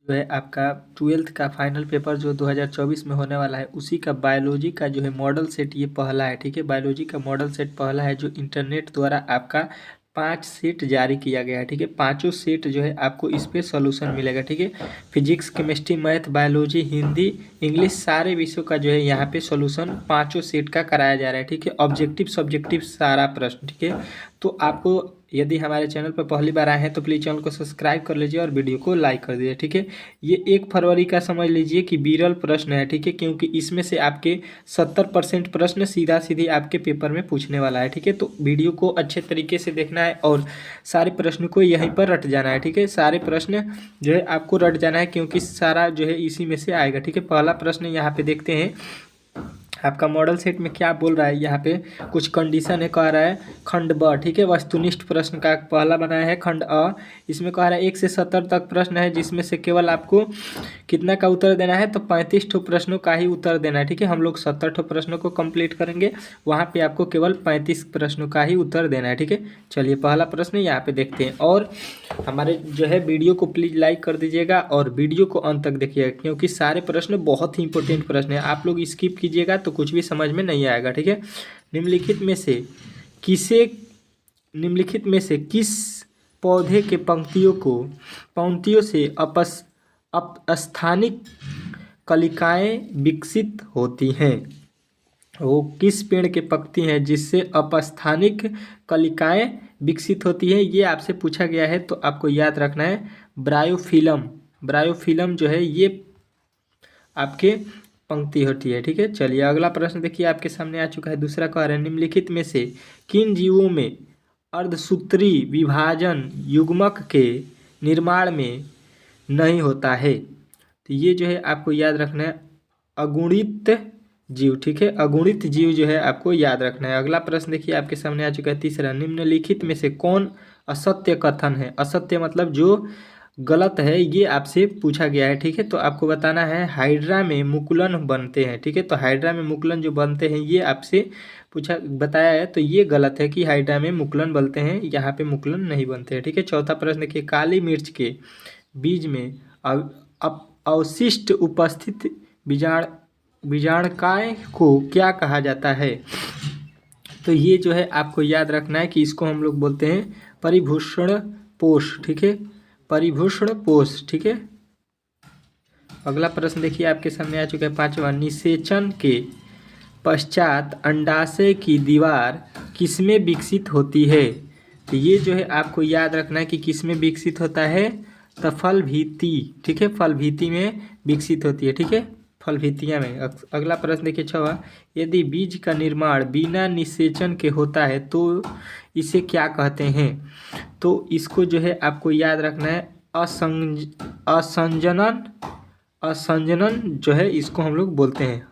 जो है आपका 12th का फाइनल पेपर जो 2024 में होने वाला है, उसी का बायोलॉजी का जो है मॉडल सेट ये पहला है। ठीक है, बायोलॉजी का मॉडल सेट पहला है जो इंटरनेट द्वारा आपका 5 सेट जारी किया गया है। ठीक है, पांचों सेट जो है आपको इस पे सॉल्यूशन मिलेगा। ठीक है, physics, chemistry, math, biology, Hindi, English सारे विषयों का जो है यहाँ पे सॉल्यूशन पांचों सेट का कराया जा रहा है। ठीक है, ऑब्जेक्टिव सब्जेक्टिव सारा प्रश्न। ठीक है, तो आपको यदि हमारे चैनल पर पहली बार आए हैं तो प्लीज़ चैनल को सब्सक्राइब कर लीजिए और वीडियो को लाइक कर दीजिए। ठीक है, ये 1 फरवरी का समझ लीजिए कि विरल प्रश्न है। ठीक है, क्योंकि इसमें से आपके 70% प्रश्न सीधा सीधी आपके पेपर में पूछने वाला है। ठीक है, तो वीडियो को अच्छे तरीके से देखना है और सारे प्रश्न को यहीं पर रट जाना है। ठीक है, सारे प्रश्न जो है आपको रट जाना है क्योंकि सारा जो है इसी में से आएगा। ठीक है, पहला प्रश्न यहाँ पे देखते हैं आपका मॉडल सेट में क्या बोल रहा है। यहाँ पे कुछ कंडीशन है, कह रहा है खंड ब। ठीक है, वस्तुनिष्ठ प्रश्न का पहला बनाया है खंड अ। इसमें कह रहा है 1 से 70 तक प्रश्न है, जिसमें से केवल आपको कितना का उत्तर देना है, तो 35 ठो प्रश्नों का ही उत्तर देना है। ठीक है, हम लोग 70 ठो प्रश्नों को कंप्लीट करेंगे, वहाँ पे आपको केवल 35 प्रश्नों का ही उत्तर देना है। ठीक है, चलिए पहला प्रश्न यहाँ पे देखते हैं। और हमारे जो है वीडियो को प्लीज़ लाइक कर दीजिएगा और वीडियो को अंत तक देखिएगा, क्योंकि सारे प्रश्न बहुत ही इंपॉर्टेंट प्रश्न है। आप लोग स्किप कीजिएगा तो कुछ भी समझ में नहीं आएगा। ठीक है, निम्नलिखित में से किस पौधे के पंक्तियों से अपस्थानिक कलिकाएं विकसित होती हैं। वो किस पेड़ की पत्ती है जिससे अपस्थानिक कलिकाएं विकसित होती है, ये आपसे पूछा गया है। तो आपको याद रखना है ब्रायोफिलम जो है ये आपके पंक्ति होती है। ठीक है, चलिए अगला प्रश्न देखिए आपके सामने आ चुका है। दूसरा कह रहा है निम्नलिखित में से किन जीवों में अर्धसूत्री विभाजन युग्मक के निर्माण में नहीं होता है। तो ये जो है आपको याद रखना है अगुणित जीव। ठीक है, अगुणित जीव जो है आपको याद रखना है। अगला प्रश्न देखिए आपके सामने आ चुका है तीसरा, निम्नलिखित में से कौन असत्य कथन है। असत्य मतलब जो गलत है, ये आपसे पूछा गया है। ठीक है, तो आपको बताना है हाइड्रा में मुकुलन बनते हैं। ठीक है, तो हाइड्रा में मुकुलन जो बनते हैं ये आपसे बताया है, तो ये गलत है कि हाइड्रा में मुकुलन बनते हैं, यहाँ पे मुकुलन नहीं बनते हैं। ठीक है, चौथा प्रश्न देखिए, काली मिर्च के बीज में अवशिष्ट उपस्थित बीजाणुकाय को क्या कहा जाता है। तो ये जो है आपको याद रखना है कि इसको हम लोग बोलते हैं परिभूषण पोष। ठीक है, परिभूषण पोष। ठीक है, अगला प्रश्न देखिए आपके सामने आ चुका है पांचवा, निषेचन के पश्चात अंडाशय की दीवार किसमें विकसित होती है। तो ये जो है आपको याद रखना है कि किसमें विकसित होता है, तो फलभित्ति। ठीक है, फलभित्ति में विकसित होती है। ठीक है, फलभित्तियाँ में। अगला प्रश्न देखिए छवा, यदि बीज का निर्माण बिना निषेचन के होता है तो इसे क्या कहते हैं। तो इसको जो है आपको याद रखना है असंजनन जो है इसको हम लोग बोलते हैं।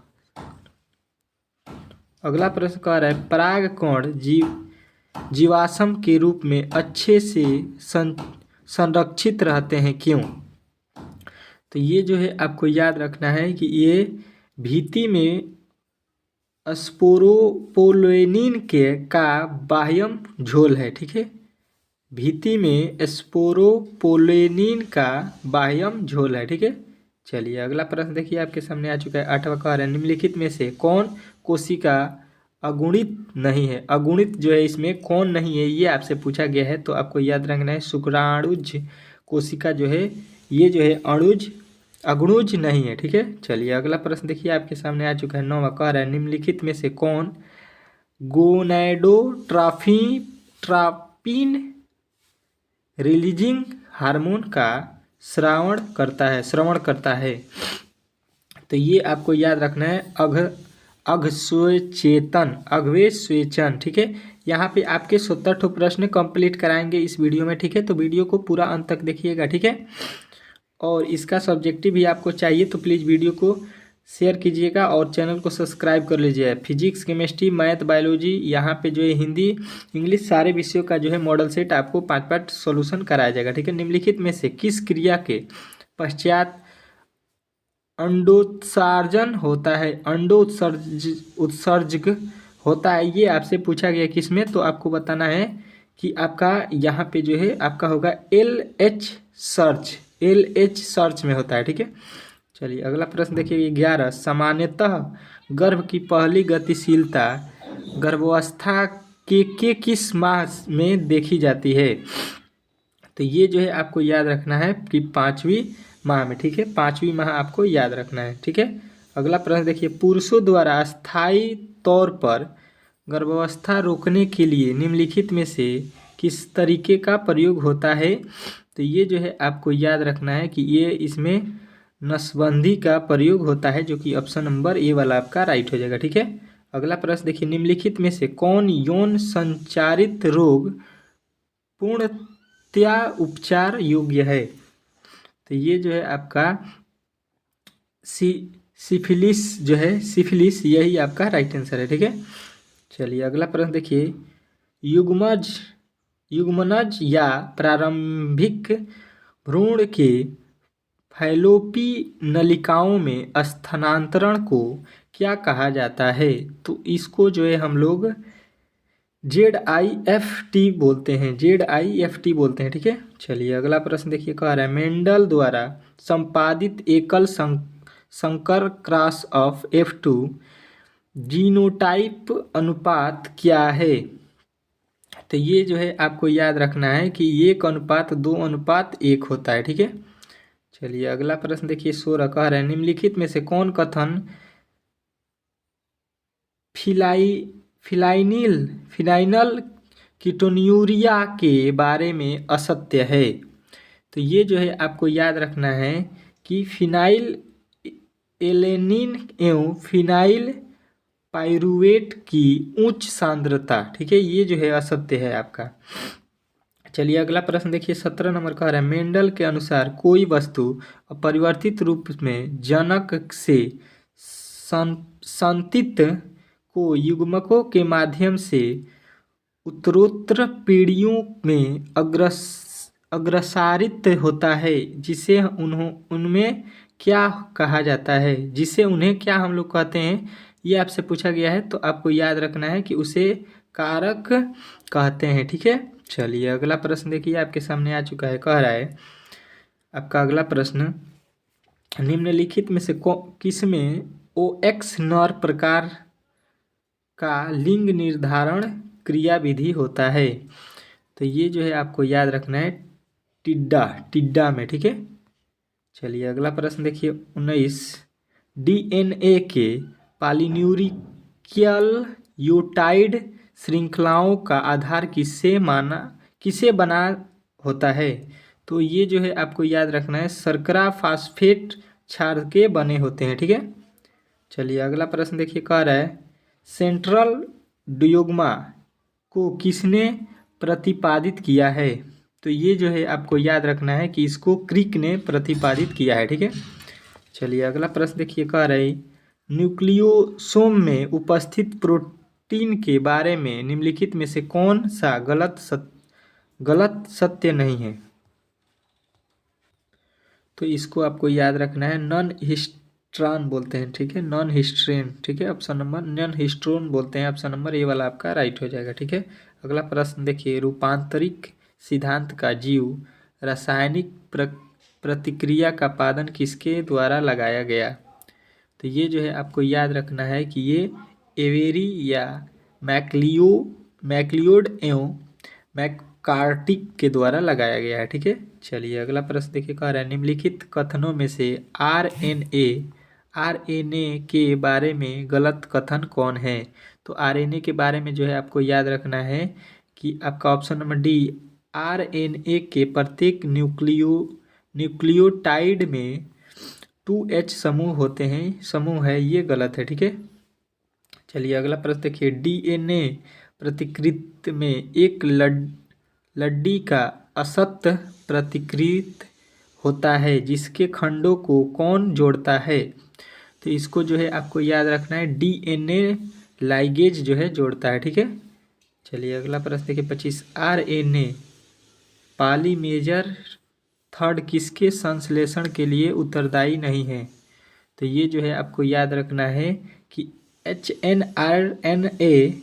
अगला प्रश्न कह रहा है परागकण जीवाश्म के रूप में अच्छे से संरक्षित रहते हैं, क्यों। तो ये जो है आपको याद रखना है कि ये भित्ति में स्पोरोपोलेनिन का बाह्यम झोल है। ठीक है, भित्ति में स्पोरोपोलेनिन का बाह्यम झोल है। ठीक है, चलिए अगला प्रश्न देखिए आपके सामने आ चुका है आठवां, कह रहा है निम्नलिखित में से कौन कोशिका अगुणित नहीं है। अगुणित जो है इसमें कौन नहीं है, ये आपसे पूछा गया है। तो आपको याद रखना है शुक्राणुज कोशिका जो है ये जो है अगुणुज नहीं है। ठीक है, चलिए अगला प्रश्न देखिए आपके सामने आ चुका है नौवां, कह रहा है निम्नलिखित में से कौन गोनैडोट्रोपिन रिलीजिंग हार्मोन का श्रवण करता है। तो ये आपको याद रखना है अघस्वेचन। ठीक है, यहाँ पे आपके 70 ठो प्रश्न कंप्लीट कराएंगे इस वीडियो में। ठीक है, तो वीडियो को पूरा अंत तक देखिएगा। ठीक है, और इसका सब्जेक्टिव भी आपको चाहिए तो प्लीज़ वीडियो को शेयर कीजिएगा और चैनल को सब्सक्राइब कर लीजिए। फिजिक्स, केमिस्ट्री, मैथ, बायोलॉजी, यहाँ पे जो है हिंदी, इंग्लिश सारे विषयों का जो है मॉडल सेट आपको 5 सॉल्यूशन कराया जाएगा। ठीक है, निम्नलिखित में से किस क्रिया के पश्चात अंडोत्सर्जन होता है, उत्सर्जक होता है, ये आपसे पूछा गया किसमें। तो आपको बताना है कि आपका यहाँ पे जो है आपका होगा LH सर्च। LH सर्च में होता है, ठीक है। चलिए अगला प्रश्न देखिए 11, सामान्यतः गर्भ की पहली गतिशीलता गर्भावस्था के किस माह में देखी जाती है? तो ये जो है आपको याद रखना है कि 5वीं माह में, ठीक है, 5वीं माह आपको याद रखना है, ठीक है। अगला प्रश्न देखिए, पुरुषों द्वारा अस्थायी तौर पर गर्भावस्था रोकने के लिए निम्नलिखित में से किस तरीके का प्रयोग होता है? तो ये जो है आपको याद रखना है कि ये इसमें नसबंदी का प्रयोग होता है, जो कि ऑप्शन नंबर ए वाला आपका राइट हो जाएगा, ठीक है। अगला प्रश्न देखिए, निम्नलिखित में से कौन यौन संचारित रोग पूर्णतया उपचार योग्य है? तो ये जो है आपका सिफिलिस जो है, सिफिलिस यही आपका राइट आंसर है, ठीक है। चलिए अगला प्रश्न देखिए, युग्मनज या प्रारंभिक भ्रूण के फैलोपी नलिकाओं में स्थानांतरण को क्या कहा जाता है? तो इसको जो है हम लोग ZIFT बोलते हैं, ZIFT बोलते हैं, ठीक है। चलिए अगला प्रश्न देखिए, कह रहा है मेंडल द्वारा संपादित एकल संकर क्रॉस ऑफ F2 जीनोटाइप अनुपात क्या है? तो ये जो है आपको याद रखना है कि 1:2:1 होता है, ठीक है। चलिए अगला प्रश्न देखिए 16, कह रहे हैं निम्नलिखित में से कौन कथन फिनाइल कीटोन्यूरिया के बारे में असत्य है? तो ये जो है आपको याद रखना है कि फिनाइल एलेनिन एवं फिनाइल पाइरुवेट की उच्च सांद्रता, ठीक है, ये जो है असत्य है आपका। चलिए अगला प्रश्न देखिए 17 नंबर कह रहा है मेंडल के अनुसार कोई वस्तु अपरिवर्तित रूप में जनक से संतित को युग्मकों के माध्यम से उत्तरोत्तर पीढ़ियों में अग्रसारित होता है, जिसे उनमें क्या कहा जाता है? जिसे उन्हें क्या हम लोग कहते हैं, ये आपसे पूछा गया है, तो आपको याद रखना है कि उसे कारक कहते हैं, ठीक है। चलिए अगला प्रश्न देखिए आपके सामने आ चुका है, कह रहा है आपका अगला प्रश्न, निम्नलिखित में से किसमें OX नर प्रकार का लिंग निर्धारण क्रियाविधि होता है? तो ये जो है आपको याद रखना है टिड्डा में, ठीक है। चलिए अगला प्रश्न देखिए 19, DNA के पॉलीन्यूक्लियोटाइड श्रृंखलाओं का आधार किसे बना होता है? तो ये जो है आपको याद रखना है शर्करा फास्फेट क्षार के बने होते हैं, ठीक है। चलिए अगला प्रश्न देखिए, कह रहा है सेंट्रल डियोग्मा को किसने प्रतिपादित किया है? तो ये जो है आपको याद रखना है कि इसको क्रिक ने प्रतिपादित किया है, ठीक है। चलिए अगला प्रश्न देखिए, कह रहे न्यूक्लियोसोम में उपस्थित प्रोटीन के बारे में निम्नलिखित में से कौन सा गलत सत्य नहीं है? तो इसको आपको याद रखना है नॉन हिस्ट्रॉन बोलते हैं, ठीक है, नॉन हिस्ट्रेन, ठीक है, ऑप्शन नंबर नॉन हिस्ट्रोन बोलते हैं, ऑप्शन नंबर ए वाला आपका राइट हो जाएगा, ठीक है। अगला प्रश्न देखिए, रूपांतरिक सिद्धांत का जीव रासायनिक प्रतिक्रिया का पादन किसके द्वारा लगाया गया? तो ये जो है आपको याद रखना है कि ये एवेरी या मैक्लियोड एवं मैककार्टिक के द्वारा लगाया गया है, ठीक है। चलिए अगला प्रश्न देखिए, कह रहा है निम्नलिखित कथनों में से आरएनए के बारे में गलत कथन कौन है? तो आरएनए के बारे में जो है आपको याद रखना है कि आपका ऑप्शन नंबर डी, आरएनए के प्रत्येक न्यूक्लियोटाइड में 2H समूह है, ये गलत है, ठीक है। चलिए अगला प्रश्न देखिए, DNA प्रतिकृति में एक लड्डी का असत्य प्रतिकृत होता है, जिसके खंडों को कौन जोड़ता है? तो इसको जो है आपको याद रखना है DNA लाइगेज जो है जोड़ता है, ठीक है। चलिए अगला प्रश्न देखिए 25, RNA पॉलीमेरेज थर्ड किसके संश्लेषण के लिए उत्तरदायी नहीं है? तो ये जो है आपको याद रखना है कि HNRNA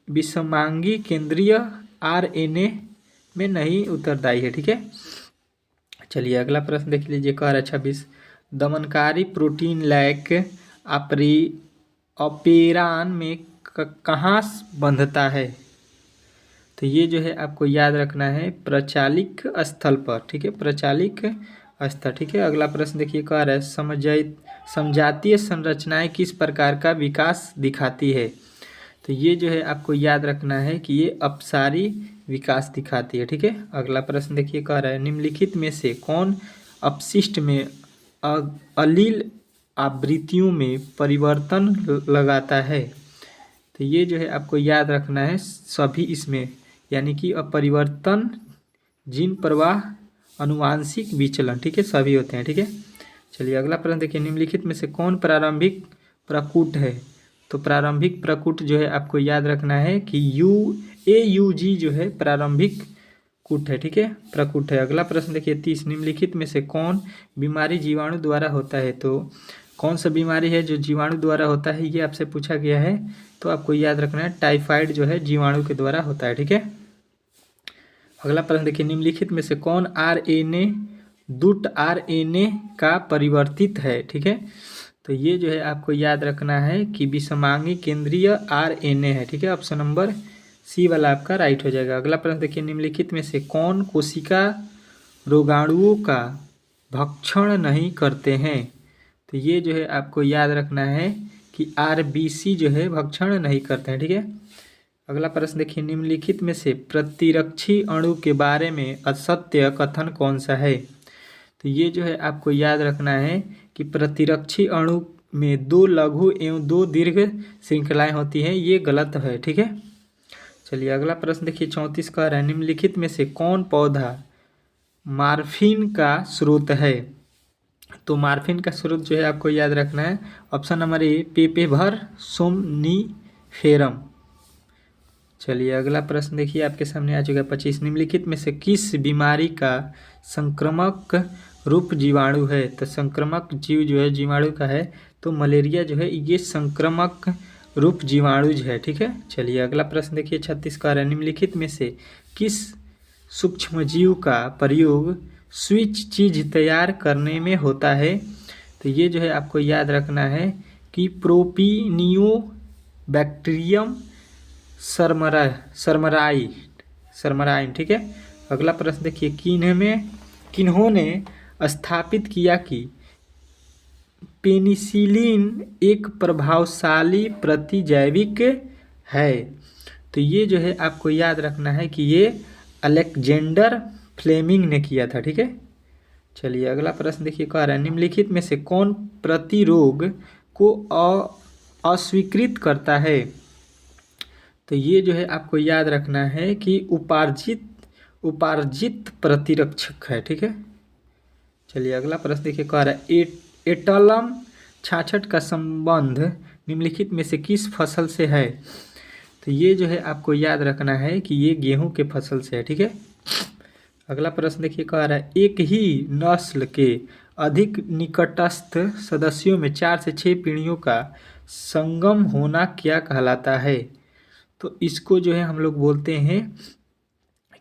विषमांगी केंद्रीय RNA में नहीं उत्तरदायी है, ठीक है। चलिए अगला प्रश्न देख लीजिए, कह रहा है 26, दमनकारी प्रोटीन लैक अपरी ऑपेरान में कहाँ बंधता है? तो ये जो है आपको याद रखना है प्रचालिक स्थल पर, ठीक है, प्रचालिक स्थल, ठीक है। अगला प्रश्न देखिए, कह रहा है समजातीय संरचनाएं किस प्रकार का विकास दिखाती है? तो ये जो है आपको याद रखना है कि ये अपसारी विकास दिखाती है, ठीक है। अगला प्रश्न देखिए, कह रहा है निम्नलिखित में से कौन अपशिष्ट में अलील आवृत्तियों में परिवर्तन लगाता है? तो ये जो है आपको याद रखना है सभी इसमें, यानी कि अपरिवर्तन, जीन प्रवाह, अनुवांशिक विचलन, ठीक है, सभी होते हैं, ठीक है। चलिए अगला प्रश्न देखिए, निम्नलिखित में से कौन प्रारंभिक प्रकूट है? तो प्रारंभिक प्रकूट जो है आपको याद रखना है कि AUG जो है प्रारंभिक कूट है, ठीक है, प्रकूट है। अगला प्रश्न देखिए 30, निम्नलिखित में से कौन बीमारी जीवाणु द्वारा होता है? तो कौन सा बीमारी है जो जीवाणु द्वारा होता है, ये आपसे पूछा गया है। तो आपको याद रखना है टाइफाइड जो है जीवाणु के द्वारा होता है, ठीक है। अगला प्रश्न देखिए, निम्नलिखित में से कौन दूत RNA का परिवर्तित है? ठीक है, तो ये जो है आपको याद रखना है कि विषमांगी केंद्रीय RNA है, ठीक है। ऑप्शन नंबर C वाला आपका राइट हो जाएगा। अगला प्रश्न देखिए, निम्नलिखित में से कौन कोशिका रोगाणुओं का भक्षण नहीं करते हैं? तो ये जो है आपको याद रखना है कि RBC जो है भक्षण नहीं करते हैं, ठीक है। अगला प्रश्न देखिए, निम्नलिखित में से प्रतिरक्षी अणु के बारे में असत्य कथन कौन सा है? तो ये जो है आपको याद रखना है कि प्रतिरक्षी अणु में 2 लघु एवं 2 दीर्घ श्रृंखलाएं होती हैं, ये गलत है, ठीक है। चलिए अगला प्रश्न देखिए 34, कह रहा है निम्नलिखित में से कौन पौधा मार्फिन का स्रोत है? तो मार्फिन का स्रोत जो है आपको याद रखना है ऑप्शन नंबर A पेपेभर सोमनीफेरम। चलिए अगला प्रश्न देखिए आपके सामने आ चुका है 25, निम्नलिखित में से किस बीमारी का संक्रामक रूप जीवाणु है? तो संक्रामक जीव जो है जीवाणु का है, तो मलेरिया जो है ये संक्रामक रूप जीवाणु है, ठीक है। चलिए अगला प्रश्न देखिए 36 का, निम्नलिखित में से किस सूक्ष्मजीव का प्रयोग स्विच चीज तैयार करने में होता है? तो ये जो है आपको याद रखना है कि प्रोपिनियो बैक्टीरियम सरमराइन, ठीक है। अगला प्रश्न देखिए, किन्होंने स्थापित किया कि पेनिसिलिन एक प्रभावशाली प्रतिजैविक है? तो ये जो है आपको याद रखना है कि ये अलेक्जेंडर फ्लेमिंग ने किया था, ठीक है। चलिए अगला प्रश्न देखिए, कह रहा है निम्नलिखित में से कौन प्रतिरोग को अस्वीकृत करता है? तो ये जो है आपको याद रखना है कि उपार्जित प्रतिरक्षक है, ठीक है। चलिए अगला प्रश्न देखिए, कह रहा है एटलम 66 का संबंध निम्नलिखित में से किस फसल से है? तो ये जो है आपको याद रखना है कि ये गेहूं के फसल से है, ठीक है। अगला प्रश्न देखिए, कह रहा है एक ही नस्ल के अधिक निकटस्थ सदस्यों में 4 से 6 पीढ़ियों का संगम होना क्या कहलाता है? तो इसको जो है हम लोग बोलते हैं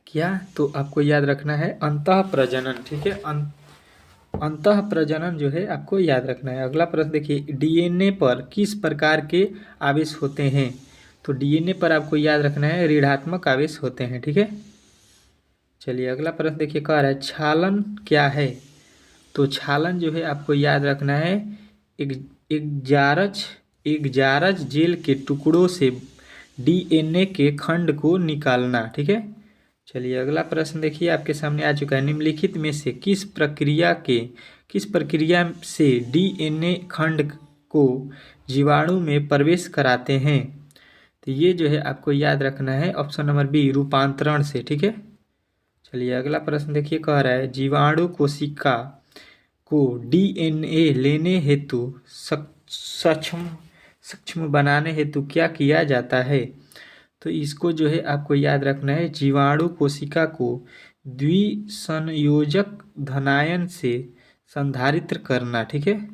क्या? तो आपको याद रखना है अंतः प्रजनन, ठीक है। अंतः प्रजनन जो है आपको याद रखना है। अगला प्रश्न देखिए, DNA पर किस प्रकार के आवेश होते हैं? तो DNA पर आपको याद रखना है ऋणात्मक आवेश होते हैं, ठीक है। चलिए अगला प्रश्न देखिए, कह रहा है क्षालन क्या है? तो क्षालन जो है आपको याद रखना है एक जारज जेल के टुकड़ों से DNA के खंड को निकालना, ठीक है। चलिए अगला प्रश्न देखिए आपके सामने आ चुका है, निम्नलिखित में से किस प्रक्रिया से DNA खंड को जीवाणु में प्रवेश कराते हैं? तो ये जो है आपको याद रखना है ऑप्शन नंबर B रूपांतरण से, ठीक है। चलिए अगला प्रश्न देखिए, कह रहा है जीवाणु कोशिका को DNA लेने हेतु सक्षम बनाने हेतु क्या किया जाता है? तो इसको जो है आपको याद रखना है जीवाणु कोशिका को द्विसंयोजक धनायन से संधारित्र करना, ठीक है।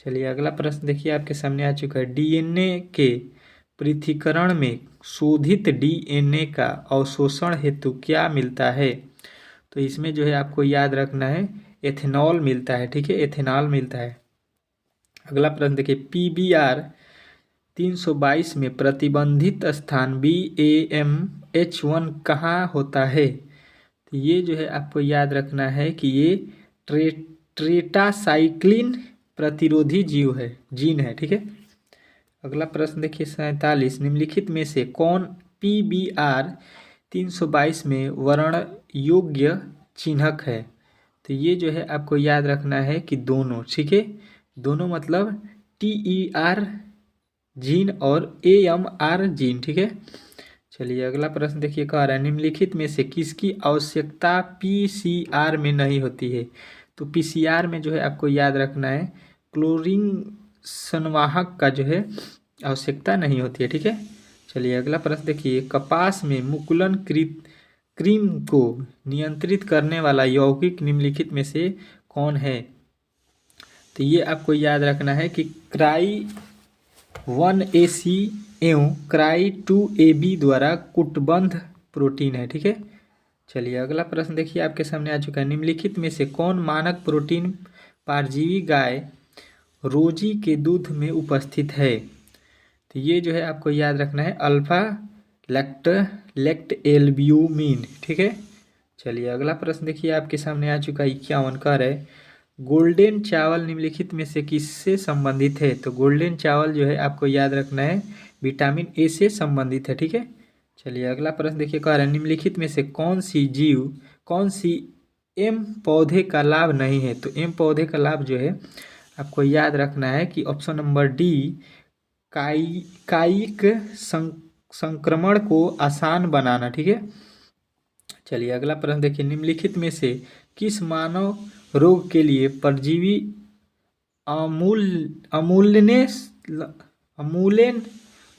चलिए अगला प्रश्न देखिए आपके सामने आ चुका है, DNA के पृथक्करण में शोधित DNA का अवशोषण हेतु क्या मिलता है? तो तो इसमें जो है आपको याद रखना है एथेनॉल मिलता है, ठीक है, एथेनॉल मिलता है। अगला प्रश्न देखिए, PBR 322 में प्रतिबंधित स्थान BAMH1 कहाँ होता है? तो ये जो है आपको याद रखना है कि ये ट्रेटासाइक्लिन प्रतिरोधी जीन है, ठीक है। अगला प्रश्न देखिए 47, निम्नलिखित में से कौन PBR 322 में वर्ण योग्य चिन्हक है? तो ये जो है आपको याद रखना है कि दोनों, ठीक है, दोनों मतलब TER जीन और AMR जीन, ठीक है। चलिए अगला प्रश्न देखिए, कह रहा है निम्नलिखित में से किसकी आवश्यकता PCR में नहीं होती है? तो PCR में जो है आपको याद रखना है क्लोरीन संवाहक का जो है आवश्यकता नहीं होती है, ठीक है। चलिए अगला प्रश्न देखिए, कपास में मुकुलन क्रीम को नियंत्रित करने वाला यौगिक निम्नलिखित में से कौन है? तो ये आपको याद रखना है कि क्राई 1AC एवं क्राई 2AB द्वारा कूटबद्ध प्रोटीन है, ठीक है। चलिए अगला प्रश्न देखिए आपके सामने आ चुका है, निम्नलिखित में से कौन मानक प्रोटीन परजीवी गाय रोजी के दूध में उपस्थित है? तो ये जो है आपको याद रखना है अल्फा लैक्ट एल्ब्यूमिन, ठीक है। चलिए अगला प्रश्न देखिए आपके सामने आ चुका है 51, कह रहे गोल्डन चावल निम्नलिखित में से किससे संबंधित है? तो गोल्डन चावल जो है आपको याद रखना है विटामिन ए से संबंधित है, ठीक है। चलिए अगला प्रश्न देखिए, कह रहे हैं निम्नलिखित में से कौन सी एम पौधे का लाभ नहीं है? तो एम पौधे का लाभ जो है आपको याद रखना है कि ऑप्शन नंबर डी, कायिक संक्रमण को आसान बनाना, ठीक है। चलिए अगला प्रश्न देखिए, निम्नलिखित में से किस मानव रोग के लिए परजीवी अमूल्यन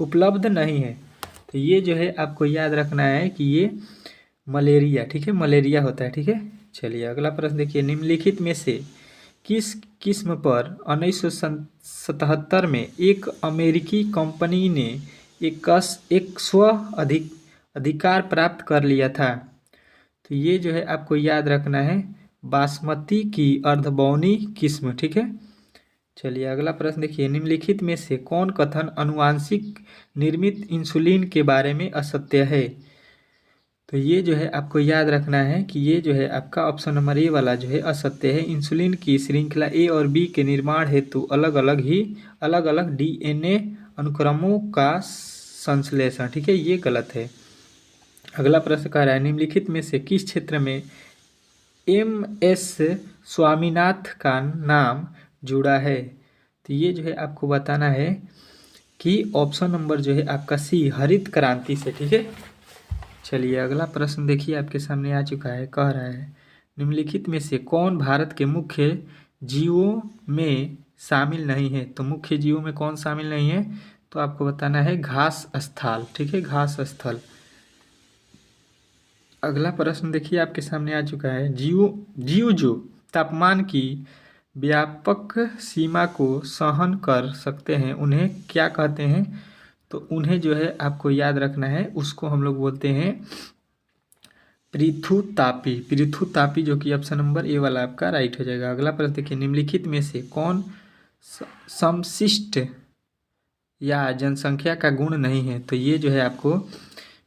उपलब्ध नहीं है? तो ये जो है आपको याद रखना है कि ये मलेरिया, ठीक है, मलेरिया होता है, ठीक है। चलिए अगला प्रश्न देखिए, निम्नलिखित में से किस किस्म पर 1977 में एक अमेरिकी कंपनी ने एक स्व अधिकार प्राप्त कर लिया था? तो ये जो है आपको याद रखना है बासमती की अर्धबौनी किस्म, ठीक है। चलिए अगला प्रश्न देखिए, निम्नलिखित में से कौन कथन आनुवांशिक निर्मित इंसुलिन के बारे में असत्य है? तो ये जो है आपको याद रखना है कि ये जो है आपका ऑप्शन नंबर ए वाला जो है असत्य है। इंसुलिन की श्रृंखला ए और बी के निर्माण हेतु अलग अलग DNA अनुक्रमों का संश्लेषण, ठीक है, ये गलत है। अगला प्रश्न कह रहा है निम्नलिखित में से किस क्षेत्र में MS स्वामीनाथन का नाम जुड़ा है? तो ये जो है आपको बताना है कि ऑप्शन नंबर जो है आपका सी, हरित क्रांति से, ठीक है। चलिए अगला प्रश्न देखिए आपके सामने आ चुका है, कह रहा है निम्नलिखित में से कौन भारत के मुख्य जीवों में शामिल नहीं है? तो मुख्य जीवों में कौन शामिल नहीं है? तो आपको बताना है घास स्थल, ठीक है, घास स्थल। अगला प्रश्न देखिए आपके सामने आ चुका है, जीव जो तापमान की व्यापक सीमा को सहन कर सकते हैं उन्हें क्या कहते हैं? तो उन्हें जो है आपको याद रखना है, उसको हम लोग बोलते हैं पृथुतापी, जो कि ऑप्शन नंबर ए वाला आपका राइट हो जाएगा। अगला प्रश्न देखिए, निम्नलिखित में से कौन समशिष्ट या जनसंख्या का गुण नहीं है? तो ये जो है आपको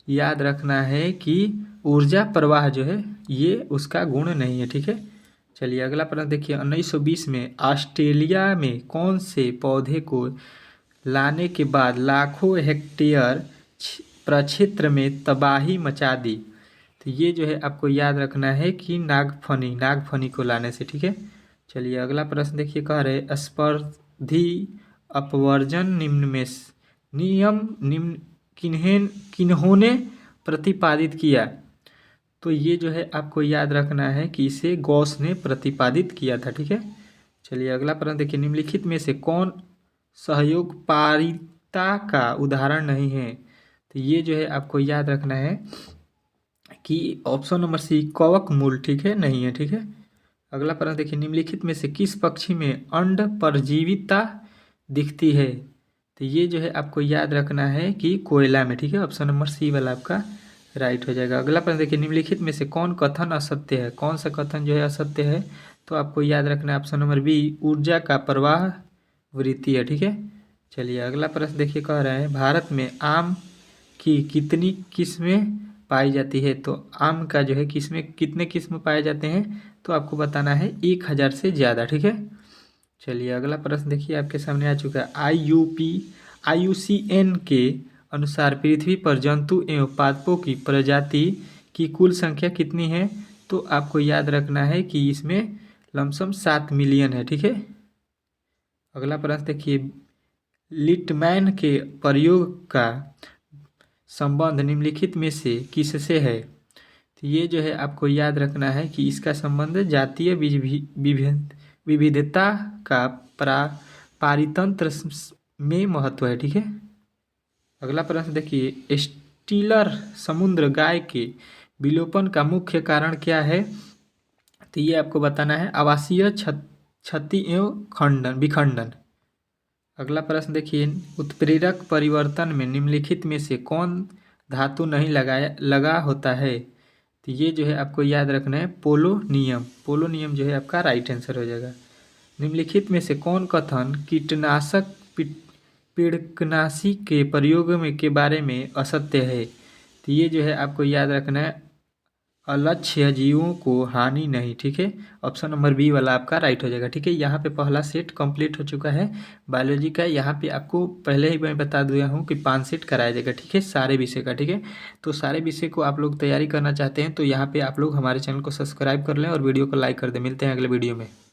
याद रखना है कि ऊर्जा प्रवाह जो है ये उसका गुण नहीं है, ठीक है। चलिए अगला प्रश्न देखिए, 1920 में ऑस्ट्रेलिया में कौन से पौधे को लाने के बाद लाखों हेक्टेयर प्रक्षेत्र में तबाही मचा दी? तो ये जो है आपको याद रखना है कि नागफनी को लाने से, ठीक है। चलिए अगला प्रश्न देखिए, कह रहे स्पर्धी अपवर्जन निम्न किन्होंने प्रतिपादित किया? तो ये जो है आपको याद रखना है कि इसे गॉस ने प्रतिपादित किया था, ठीक है। चलिए अगला प्रश्न देखिए, निम्नलिखित में से कौन सहयोगपारिता का उदाहरण नहीं है? तो ये जो है आपको याद रखना है कि ऑप्शन नंबर सी, कवक मूल, ठीक है, नहीं है, ठीक है। अगला प्रश्न देखिए, निम्नलिखित में से किस पक्षी में अंड परजीविता दिखती है? तो ये जो है आपको याद रखना है कि कोयला में, ठीक है, ऑप्शन नंबर सी वाला आपका राइट हो जाएगा। अगला प्रश्न देखिए, निम्नलिखित में से कौन कथन असत्य है? कौन सा कथन जो है असत्य है? तो आपको याद रखना है ऑप्शन नंबर बी, ऊर्जा का प्रवाह वृत्ति है। ठीक है, चलिए अगला प्रश्न देखिए, कह रहे हैं भारत में आम की कितनी किस्में पाई जाती है? तो आम का जो है किस्में कितने किस्म पाए जाते हैं? तो आपको बताना है 1000 से ज़्यादा। ठीक है, चलिए अगला प्रश्न देखिए आपके सामने आ चुका है। IUCN के अनुसार पृथ्वी पर जंतु एवं पादपों की प्रजाति की कुल संख्या कितनी है? तो आपको याद रखना है कि इसमें लमसम 7 मिलियन है। ठीक है, अगला प्रश्न देखिए, लिटमैन के प्रयोग का संबंध निम्नलिखित में से किससे है? तो ये जो है आपको याद रखना है कि इसका संबंध जातीय विविधता का पारितंत्र में महत्व है। ठीक है, अगला प्रश्न देखिए, स्टीलर समुद्र गाय के विलोपन का मुख्य कारण क्या है? तो ये आपको बताना है आवासीय क्षति एवं विखंडन। अगला प्रश्न देखिए, उत्प्रेरक परिवर्तन में निम्नलिखित में से कौन धातु नहीं लगा होता है? तो ये जो है आपको याद रखना है पोलोनियम। पोलोनियम जो है आपका राइट आंसर हो जाएगा। निम्नलिखित में से कौन कथन कीटनाशक पीड़कनाशी के प्रयोग में के बारे में असत्य है? तो ये जो है आपको याद रखना है अलक्ष्य जीवों को हानि नहीं। ठीक है, ऑप्शन नंबर बी वाला आपका राइट हो जाएगा। ठीक है, यहाँ पे पहला सेट कंप्लीट हो चुका है बायोलॉजी का। यहाँ पे आपको पहले ही मैं बता दिया हूँ कि 5 सेट कराया जाएगा। ठीक है, सारे विषय का। ठीक है, तो सारे विषय को आप लोग तैयारी करना चाहते हैं तो यहाँ पे आप लोग हमारे चैनल को सब्सक्राइब कर लें और वीडियो को लाइक कर दें। मिलते हैं अगले वीडियो में।